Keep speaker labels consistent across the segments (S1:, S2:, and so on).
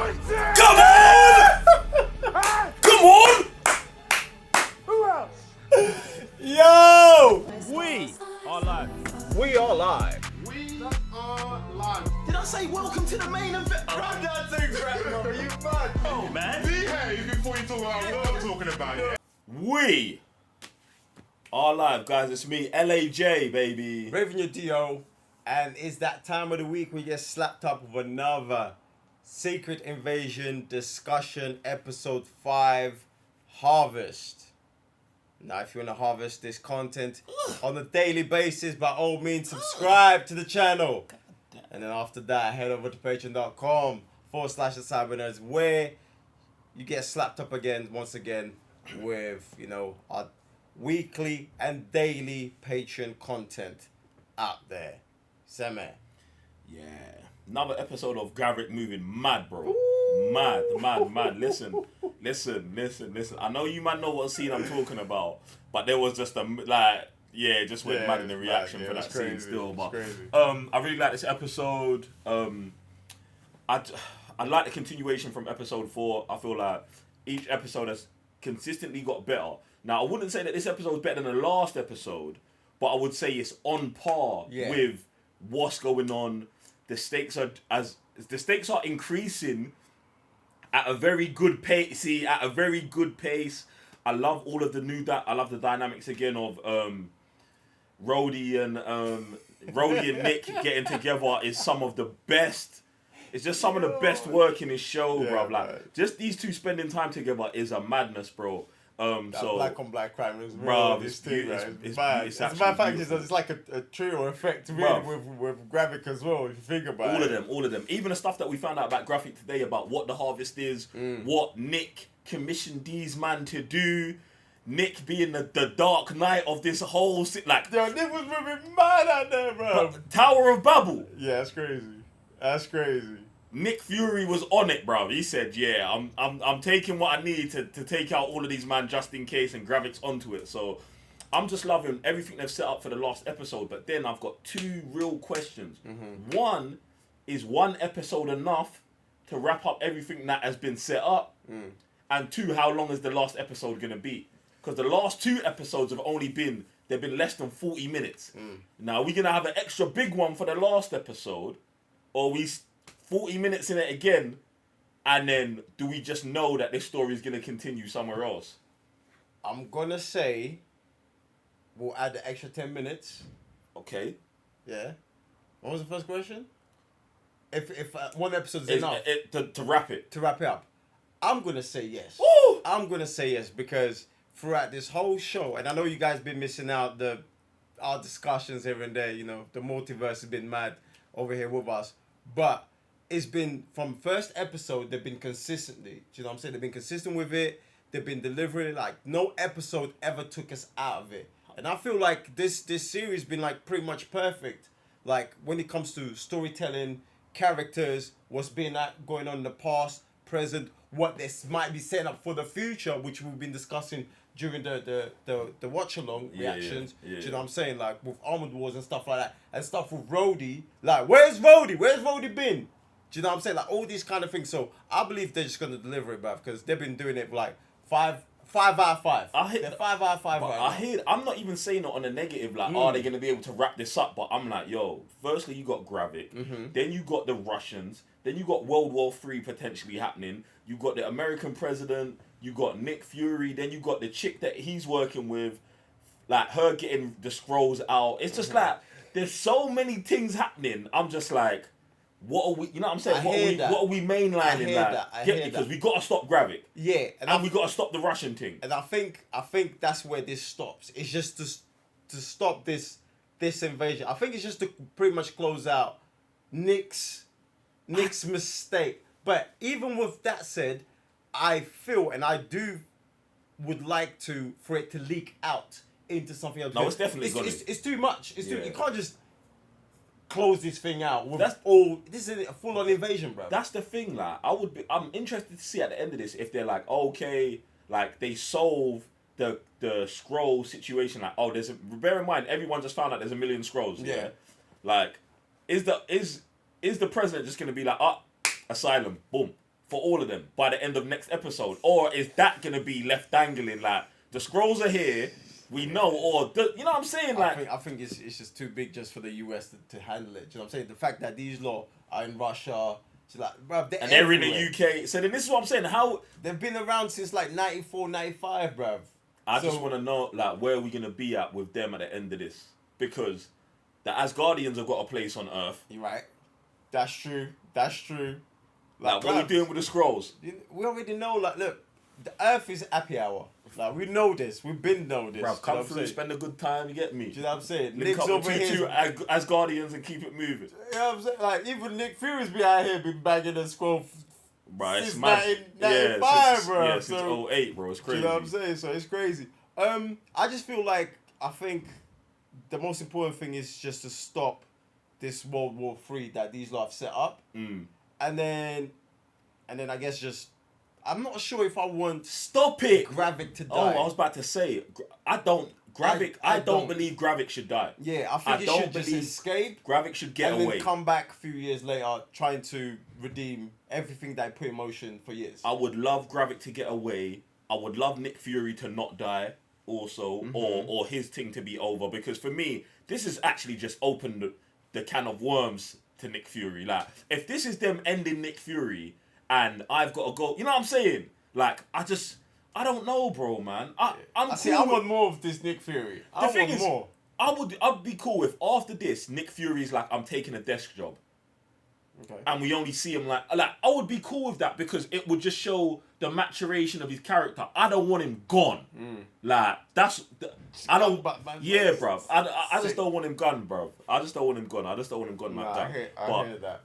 S1: Come on! Come on!
S2: Who else?
S3: Yo!
S2: We are live.
S3: We are live.
S4: We are live.
S1: Did I say welcome to the main event?
S4: I'm not saying crap, bro. You mad?
S1: Oh, man.
S4: Behave before you talk about what I'm talking about. Yeah.
S1: We are live, guys. It's me, LAJ, baby.
S3: Raving your DO, and it's that time of the week we get slapped up with another Secret Invasion discussion, episode 5, Harvest. Now, if you want to harvest this content on a daily basis, by all means, subscribe to the channel. And then after that, head over to patreon.com/thecybernerds, where you get slapped up again, once again, with, you know, our weekly and daily Patreon content out there. Same.
S1: Yeah. Another episode of Gravik moving mad, bro. Mad. Listen. I know you might know what scene I'm talking about, but there was just just went mad in the reaction for that scene still. But I really like this episode. I like the continuation from episode 4. I feel like each episode has consistently got better. Now, I wouldn't say that this episode is better than the last episode, but I would say it's on par with what's going on. The stakes are increasing at a very good pace. I love all of the I love the dynamics again of Rhodey and Nick getting together is some of the best. It's just some of the best work in this show, bro. Like just these two spending time together is a madness, bro. So
S3: black on black crime is
S1: bro,
S3: this
S1: it's
S3: thing,
S1: beautiful.
S3: right?
S1: It's
S3: bad.
S1: it's
S3: As a
S1: actually
S3: matter of fact,
S1: beautiful.
S3: it's like a trio effect really with Gravik as well, if you think about it.
S1: All of them. Even the stuff that we found out about Gravik today about what the harvest is, what Nick commissioned these man to do. Nick being the dark knight of this whole like.
S3: Yo, Nick was moving mad out there, bro.
S1: Tower of Babel.
S3: Yeah, that's crazy.
S1: Nick Fury was on it, bro. He said, "Yeah, I'm taking what I need to take out all of these man just in case," and Gravik's onto it. So I'm just loving everything they've set up for the last episode. But then I've got 2 real questions. One, is one episode enough to wrap up everything that has been set up? And 2, how long is the last episode gonna be? Because the last 2 episodes have they've been less than 40 minutes. Now, are we gonna have an extra big one for the last episode, or we 40 minutes in it again, and then do we just know that this story is going to continue somewhere else?
S3: I'm gonna say we'll add the extra 10 minutes.
S1: Okay.
S3: Yeah. What was the first question? If one episode is enough
S1: to wrap it.
S3: To wrap it up, I'm gonna say yes.
S1: Woo!
S3: I'm gonna say yes because throughout this whole show, and I know you guys been missing out our discussions here and there. You know, the multiverse has been mad over here with us, but it's been from first episode. They've been consistently. Do you know what I'm saying? They've been consistent with it. They've been delivering it. Like no episode ever took us out of it. And I feel like this series been like pretty much perfect. Like when it comes to storytelling, characters, what's been going on in the past, present, what this might be setting up for the future, which we've been discussing during the watch along reactions.
S1: Yeah.
S3: Do you know what I'm saying? Like with Armored Wars and stuff like that, and stuff with Rhodey. Like where's Rhodey? Where's Rhodey been? Do you know what I'm saying? Like all these kind of things. So I believe they're just gonna deliver it, bruv, because they've been doing it like 5 out of 5. They're 5 out of 5 right now.
S1: I'm not even saying it on a negative, like, are they going to be able to wrap this up? But I'm like, yo, firstly, you got Gravik, then you got the Russians, then you got World War III potentially happening, you got the American president, you got Nick Fury, then you got the chick that he's working with, like, her getting the Skrulls out. It's just like, there's so many things happening. I'm just like, what are we, you know what I'm saying? What are we mainlining? Because we got to stop Gravik.
S3: Yeah.
S1: And we got to stop the Russian thing.
S3: And I think that's where this stops. It's just to stop this invasion. I think it's just to pretty much close out Nick's mistake. But even with that said, I feel and I would like for it to leak out into something else.
S1: No, it's definitely
S3: it's too much. You can't just close this thing out with this is a full-on invasion, bro.
S1: That's the thing, like I'm interested to see at the end of this if they're like, okay, like they solve the Skrull situation, like, oh, bear in mind everyone just found out there's a million Skrulls. Yeah. Like, is the president just gonna be like, asylum, boom, for all of them by the end of next episode? Or is that going to be left dangling? Like, the Skrulls are here, we know, or, you know what I'm saying? Like,
S3: I think it's just too big just for the US to handle it. Do you know what I'm saying? The fact that these lot are in Russia, so like, bruv,
S1: and they're in
S3: everywhere.
S1: the UK. So then this is what I'm saying. How...
S3: They've been around since like 94, 95, bruv.
S1: I just want to know, like, where are we going to be at with them at the end of this? Because the Asgardians have got a place on Earth.
S3: You're right. That's true. That's true.
S1: Like, what are we doing with the Skrulls?
S3: We already know, like, look, the Earth is happy hour. Like, we know this. We've been know this.
S1: Bruv, come through, spend a good time, you get me?
S3: Do you know what I'm saying?
S1: Link
S3: Nick's
S1: up
S3: over
S1: with two
S3: here.
S1: Asgardians and keep it moving.
S3: You know what I'm saying? Like, even Nick Fury's behind here been bagging a scroll
S1: Bro, it's
S3: since
S1: mad.
S3: 1995, bro.
S1: Yeah, since
S3: So,
S1: 08, bro. It's
S3: do
S1: crazy.
S3: you know what I'm saying? So, it's crazy. I just feel like, I think the most important thing is just to stop this World War III that these lot have set up. And then I guess just, I'm not sure if I want
S1: Stop it!
S3: Gravik to die.
S1: Oh, I was about to say, I don't believe Gravik should die.
S3: Yeah, I think
S1: I
S3: he
S1: don't
S3: should just
S1: believe
S3: escape
S1: Gravik should get
S3: and
S1: away.
S3: then come back a few years later trying to redeem everything that he put in motion for years.
S1: I would love Gravik to get away. I would love Nick Fury to not die also, or his thing to be over, because for me, this has actually just opened the can of worms to Nick Fury. Like, if this is them ending Nick Fury and I've got to go, you know what I'm saying? Like, I don't know, bro, man. I
S3: want more of this Nick Fury. I want more.
S1: I'd be cool if after this, Nick Fury's like, I'm taking a desk job.
S3: Okay.
S1: And we only see him like I would be cool with that, because it would just show the maturation of his character. I don't want him gone. Like, I don't. Yeah, bruv. I just don't want him gone, bruv. I just don't want him gone. I just don't want him gone like that.
S3: I hear that.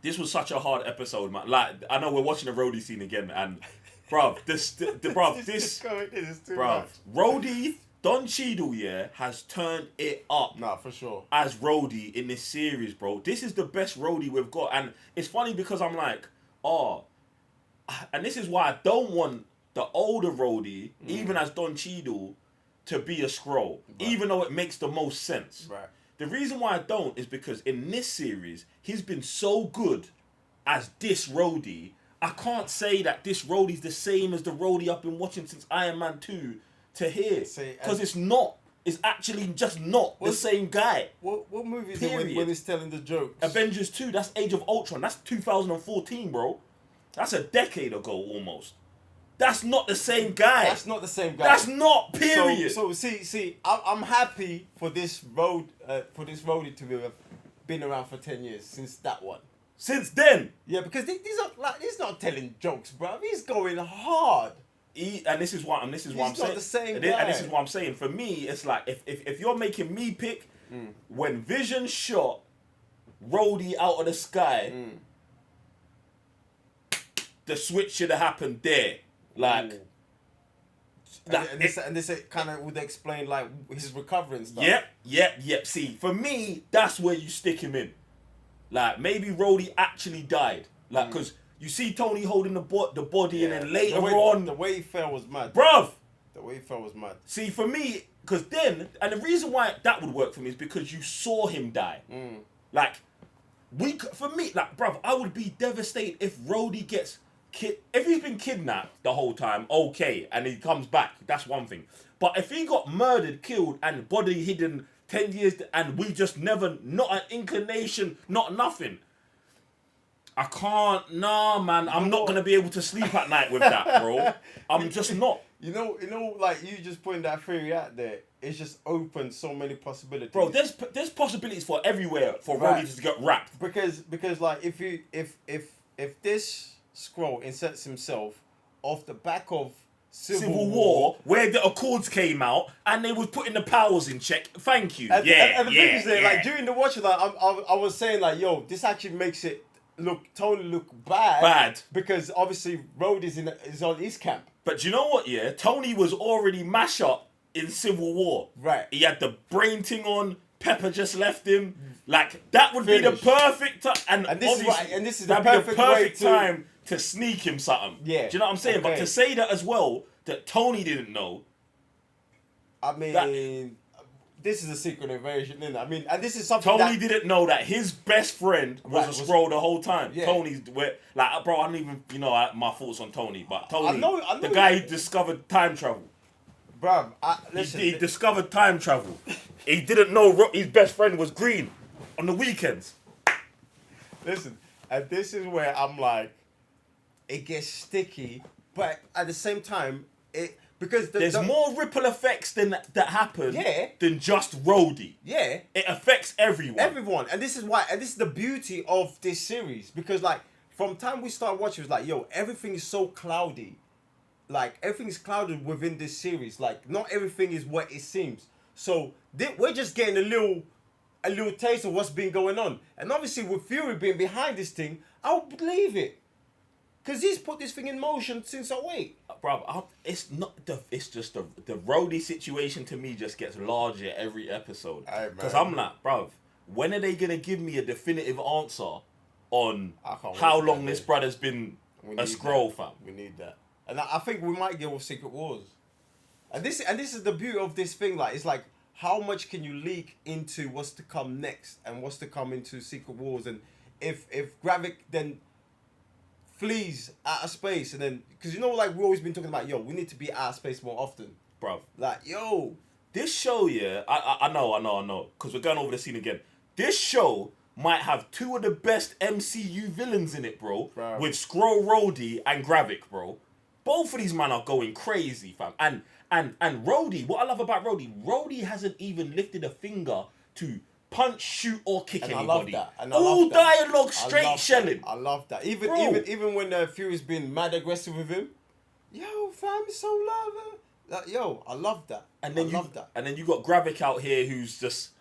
S1: This was such a hard episode, man. Like, I know we're watching the Rhodey scene again, and bruv, this Rhodey, Don Cheadle, yeah, has turned it up.
S3: Nah, for sure.
S1: As Rhodey in this series, bro. This is the best Rhodey we've got. And it's funny because I'm like, and this is why I don't want the older Rhodey, even as Don Cheadle, to be a Skrull. Right. Even though it makes the most sense.
S3: Right.
S1: The reason why I don't is because in this series, he's been so good as this Rhodey. I can't say that this Rhodey's the same as the Rhodey I've been watching since Iron Man 2 to here. Because it's not. It's actually just not the same guy.
S3: What movie is it when he's telling the jokes?
S1: Avengers 2, that's Age of Ultron. That's 2014, bro. That's a decade ago almost. That's not the same guy.
S3: That's not the same guy.
S1: That's not, period.
S3: So see, I'm happy for this Rhodey to have been around for 10 years since that one.
S1: Since then.
S3: Yeah, because he's not telling jokes, bro. He's going hard.
S1: And this is what I'm saying.
S3: He's not the same guy.
S1: And this is what I'm saying. For me, it's like if you're making me pick, when Vision shot Rhodey out of the sky, the switch should have happened there. Like,
S3: and this kind of would explain like his recovery and stuff.
S1: Yep. See, for me, that's where you stick him in. Like, maybe Rhodey actually died. Like, because you see Tony holding the body, and then later on,
S3: the way he fell was mad,
S1: bruv.
S3: The way he fell was mad.
S1: See, for me, because then, and the reason why that would work for me is because you saw him die. Like, for me, like, bruv, I would be devastated if Rhodey gets if he's been kidnapped the whole time, okay, and he comes back, that's one thing. But if he got murdered, killed, and body hidden 10 years, and we just never, not an inclination, not nothing. I can't, man. I'm not going to be able to sleep at night with that, bro. I'm just not.
S3: You know, like, you just putting that theory out there, it's just opened so many possibilities.
S1: Bro, there's possibilities for everywhere for Rhodey to get wrapped.
S3: Because like, if this Skrull inserts himself off the back of Civil War,
S1: where the Accords came out and they was putting the powers in check. Thank you. And the
S3: thing is that, like, during the watch, like, I was saying, like, yo, this actually makes it totally look bad. Because obviously Rhodey is on his camp.
S1: But you know what? Yeah, Tony was already mash up in Civil War.
S3: Right.
S1: He had the brain thing on. Pepper just left him. Like, that would be the perfect time. And
S3: this is the perfect
S1: time to sneak him something.
S3: Yeah.
S1: Do you know what I'm saying?
S3: Okay.
S1: But to say that as well, that Tony didn't know.
S3: I mean, this is a secret invasion, isn't it? I mean, and this is something
S1: Tony
S3: that...
S1: didn't know that his best friend was
S3: Right,
S1: a Skrull the whole time.
S3: Yeah.
S1: Tony's like, bro, I don't even, my thoughts on Tony, but Tony,
S3: I know
S1: the guy who discovered time travel.
S3: Bruv, listen.
S1: He discovered time travel. He didn't know his best friend was green on the weekends.
S3: Listen, and this is where I'm like, it gets sticky, but at the same time, because
S1: there's more ripple effects that happen
S3: Yeah.
S1: than just Rhodey.
S3: Yeah.
S1: It affects everyone.
S3: Everyone. And this is why, and this is the beauty of this series. Because like, from time we start watching, it's like, yo, everything is so cloudy. Like, everything is clouded within this series. Like, not everything is what it seems. So, we're just getting a little taste of what's been going on. And obviously, with Fury being behind this thing, I'll believe it. Because he's put this thing in motion since 08.
S1: Bro, it's just the Rhodey situation to me just gets larger every episode. Because I'm like, bro, when are they going to give me a definitive answer on how long this brother's been a Skrull, fam?
S3: We need that. And I think we might get with Secret Wars. And this is the beauty of this thing. Like, it's like, how much can you leak into what's to come next and what's to come into Secret Wars? And if Gravik then flees out of space, and then, because you know, like, we've always been talking about, yo, we need to be out of space more often.
S1: Bro.
S3: Like, yo.
S1: This show, yeah, I know, because we're going over the scene again. This show might have two of the best MCU villains in it, bro. With Skrull Rhodey and Gravik, bro. Both of these men are going crazy, fam. And Rhodey, what I love about Rhodey hasn't even lifted a finger to punch, shoot, or kick
S3: And
S1: anybody.
S3: I love that.
S1: All dialogue, straight shelling.
S3: I love that. Even when Fury's been mad aggressive with him, yo, fam, it's so love. Like, yo, I love that. And then
S1: you got Gravik out here who's just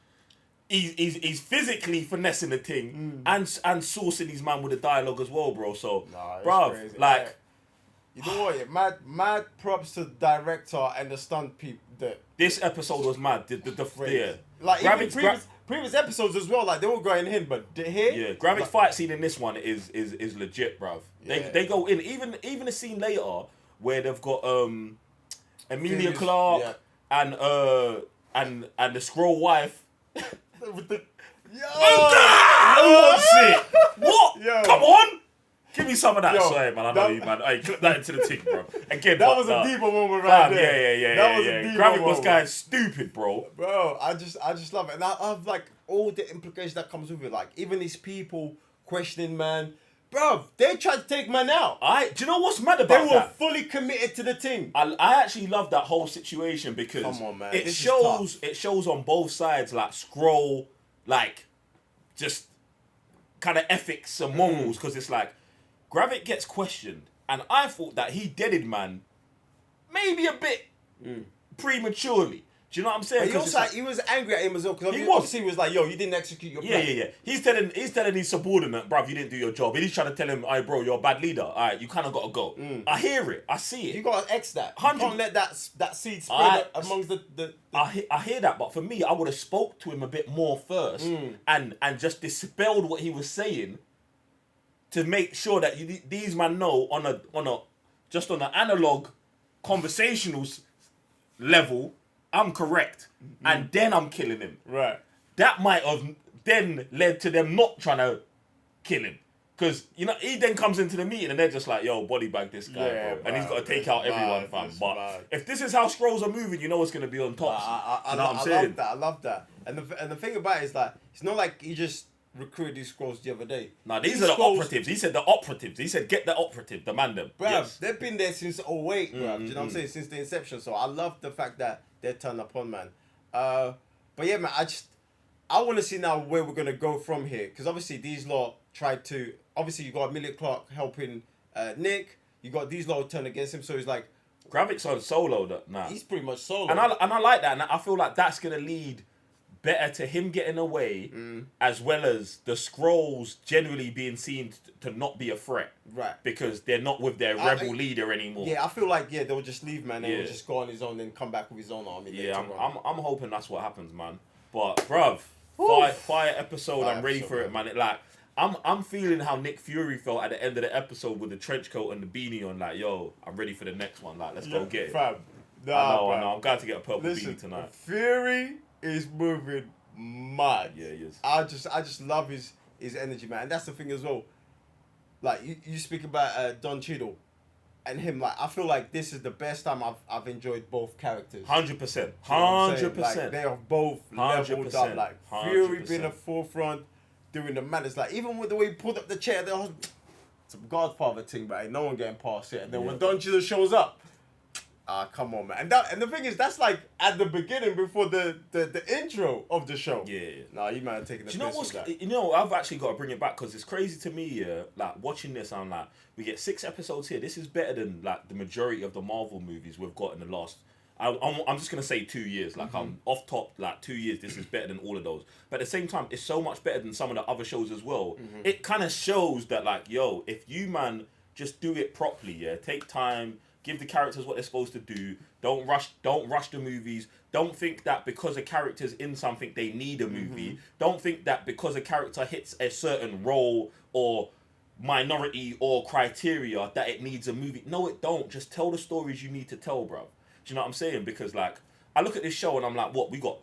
S1: he's physically finessing the thing and sourcing these man with the dialogue as well, bro. So, bruv,
S3: crazy.
S1: like.
S3: You know what? Mad props to the director and the stunt people.
S1: This episode was mad. Yeah.
S3: Like, even previous episodes as well, like, they were going in, but here...
S1: Yeah, Gravik's fight scene in this one is legit, bruv.
S3: Yeah.
S1: They go in. Even a scene later where they've got Emilia Clarke and the Skrull wife.
S3: With the... Yo!
S1: Oh, God! What?
S3: Yo.
S1: Come on! Give me some of that.
S3: Yo,
S1: Sorry, man. I know you, man. Hey, clip that into the thing, bro. Again,
S3: that was a deeper moment right there.
S1: Yeah.
S3: That was a deeper
S1: Gravik
S3: moment.
S1: was going stupid, bro.
S3: Bro, I just love it. And I have, like, all the implications that comes with it. Like, even these people questioning, man. Bro, they tried to take man out.
S1: Do you know what's mad about that?
S3: They were fully committed to the team.
S1: I actually love that whole situation because
S3: Come on, man.
S1: it shows on both sides, like, Skrull, like, just kind of ethics and morals, because it's like, Gravik gets questioned, and I thought that he deaded man maybe a bit prematurely. Do you know what I'm saying?
S3: But he was angry at him as well, because he was like, yo, you didn't execute your plan.
S1: Yeah. He's telling his subordinate, bruv, you didn't do your job. And he's trying to tell him, hey, bro, you're a bad leader. All right, you kind of got to go. I hear it. I see it.
S3: You got to X that. You
S1: 100.
S3: can't let that seed spread amongst the...
S1: I hear that, but for me, I would have spoke to him a bit more first and just dispelled what he was saying to make sure that these men know on an analog conversational level, I'm correct, and then I'm killing him.
S3: Right.
S1: That might have then led to them not trying to kill him, because he then comes into the meeting and they're just like, "Yo, body bag this guy, bro," and he's got to take out everyone, fam. But if this is how Skrulls are moving, you know it's gonna be on top.
S3: I love that. And the thing about it is that it's not like he just recruited these Skrulls the other day.
S1: Nah, these are the operatives. He said the operatives. He said get the operative, demand them.
S3: Bruv,
S1: yes.
S3: They've been there since 08, bruv. Do you know what I'm saying? Since the inception. So I love the fact that they're turned upon, man. But yeah, man, I want to see now where we're going to go from here. Because obviously these lot tried to... Obviously you got Emilia Clarke helping Nick. You got these lot turn against him. So he's like...
S1: Gravik's on solo now.
S3: He's pretty much solo.
S1: And I like that. And I feel like that's going to lead better to him getting away, as well as the Skrulls generally being seen to not be a threat.
S3: Right.
S1: Because they're not with their rebel leader anymore.
S3: Yeah, I feel like, they'll just leave, man, and he'll just go on his own and come back with his own army.
S1: Yeah, I'm hoping that's what happens, man. But, bruv, fire episode, I'm ready for it, man. I'm feeling how Nick Fury felt at the end of the episode with the trench coat and the beanie on, like, yo, I'm ready for the next one. Like, let's go get it.
S3: Fam.
S1: I know. I'm glad to get a purple beanie tonight.
S3: Fury is moving mad.
S1: Yeah, he is.
S3: I just love his energy, man. And that's the thing as well. Like you speak about Don Cheadle and him. Like I feel like this is the best time I've enjoyed both characters.
S1: 100%.
S3: You know what I'm saying?
S1: 100%.
S3: Like, they are both leveled up.
S1: 100%.
S3: Like Fury
S1: 100%.
S3: being the forefront, doing the madness. Like even with the way he pulled up the chair, there was some Godfather thing, but ain't no one getting past it. And then when Don Cheadle shows up, come on, man. And the thing is, that's like at the beginning before the intro of the show.
S1: Yeah.
S3: Nah, you might have taken the
S1: Do you know
S3: piss
S1: what's?
S3: with that.
S1: You know, I've actually got to bring it back because it's crazy to me. Yeah, like watching this, I'm like, we get 6 episodes here. This is better than like the majority of the Marvel movies we've got in the last. I'm just gonna say 2 years. Like I'm off top. Like 2 years. This is better than all of those. But at the same time, it's so much better than some of the other shows as well. It kind of shows that like, yo, if you man just do it properly, yeah, take time. Give the characters what they're supposed to do. Don't rush the movies. Don't think that because a character's in something they need a movie. Don't think that because a character hits a certain role or minority or criteria that it needs a movie. No, it don't. Just tell the stories you need to tell, bro. Do you know what I'm saying? Because like I look at this show and I'm like, what? We got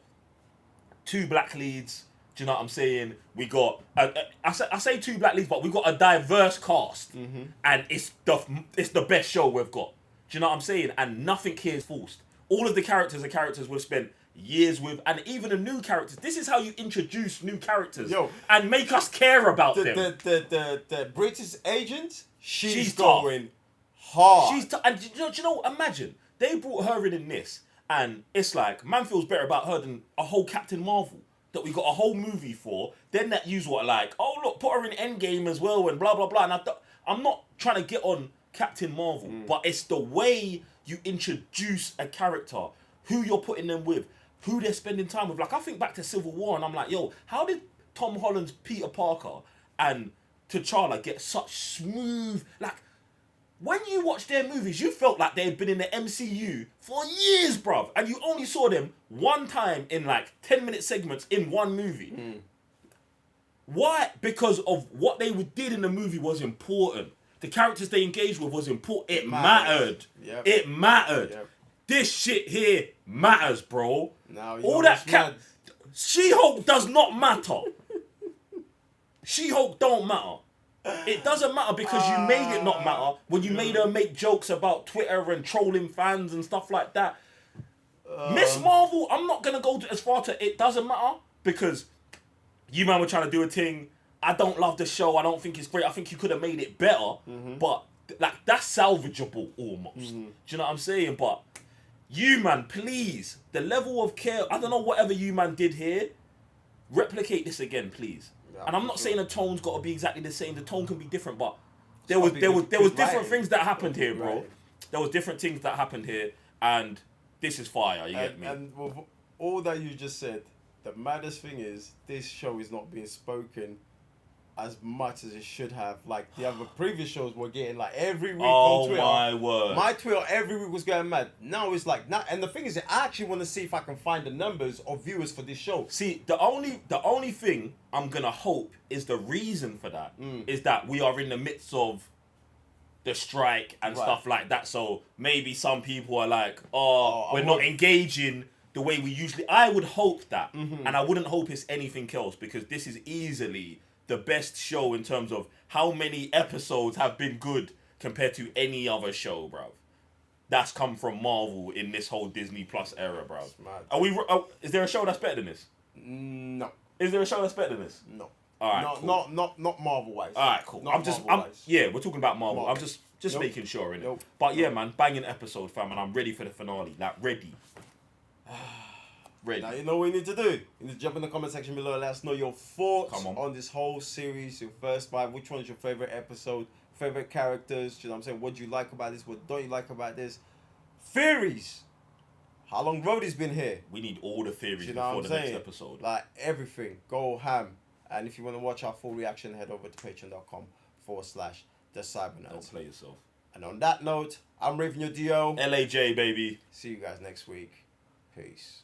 S1: 2 black leads. Do you know what I'm saying? We got I say 2 black leads, but we got a diverse cast, and it's the best show we've got. Do you know what I'm saying? And nothing here is forced. All of the characters are characters we've spent years with, and even the new characters. This is how you introduce new characters, and make us care about them.
S3: The British agent, she's
S1: tough.
S3: going hard.
S1: And do you know? Imagine they brought her in this, and it's like man feels better about her than a whole Captain Marvel that we got a whole movie for. Then that use what like, oh look, put her in Endgame as well, and blah blah blah. And I'm not trying to get on Captain Marvel, but it's the way you introduce a character, who you're putting them with, who they're spending time with. Like I think back to Civil War, and I'm like, yo, how did Tom Holland's Peter Parker and T'Challa get such smooth? Like when you watch their movies, you felt like they had been in the MCU for years, bruv, and you only saw them one time in like 10-minute segments in one movie. Why? Because of what they did in the movie was important. The characters they engaged with was important. It mattered.
S3: Yep.
S1: It mattered.
S3: Yep.
S1: This shit here matters, bro.
S3: Now,
S1: all that She-Hulk does not matter. She-Hulk don't matter. It doesn't matter because you made it not matter when you made her make jokes about Twitter and trolling fans and stuff like that. Miss Marvel, I'm not gonna go as far to it doesn't matter because you man were trying to do a thing. I don't love the show. I don't think it's great. I think you could have made it better. But like that's salvageable almost. Do you know what I'm saying? But you man, please, the level of care. I don't know whatever you man did here. Replicate this again, please. Yeah, and I'm not saying the tone's got to be exactly the same. The tone can be different, but there was different things that happened here, bro. Right. There was different things that happened here, and this is fire. You get me?
S3: And with all that you just said, the maddest thing is this show is not being spoken as much as it should have. Like the other previous shows were getting like every week on Twitter. Oh my word. My Twitter every week was going mad. Now it's like and the thing is I actually want to see if I can find the numbers of viewers for this show.
S1: See, the only thing I'm gonna hope is the reason for that is that we are in the midst of the strike and stuff like that. So maybe some people are like, we're not engaging the way we usually. I would hope that. And I wouldn't hope it's anything else because this is easily the best show in terms of how many episodes have been good compared to any other show, bruv. That's come from Marvel in this whole Disney Plus era, bruv. Is there a show that's better than this?
S3: No.
S1: Is there a show that's better than this?
S3: No.
S1: All right,
S3: cool. Not Marvel wise.
S1: All right, cool. We're talking about Marvel. I'm just making sure, innit? But yeah, man, banging episode, fam, and I'm ready for the finale. Like, ready. Ready.
S3: Now, you know what you need to do? You need to jump in the comment section below and let us know your thoughts on this whole series, your first 5. Which one is your favorite episode? Favorite characters? You know what I'm saying? What do you like about this? What don't you like about this? Theories! How long Rhodey's been here?
S1: We need all the theories before the next episode.
S3: Like, everything. Go ham. And if you want to watch our full reaction, head over to patreon.com/theCyberNerds.
S1: Don't play yourself.
S3: And on that note, I'm Raven your DO.
S1: LAJ, baby.
S3: See you guys next week. Peace.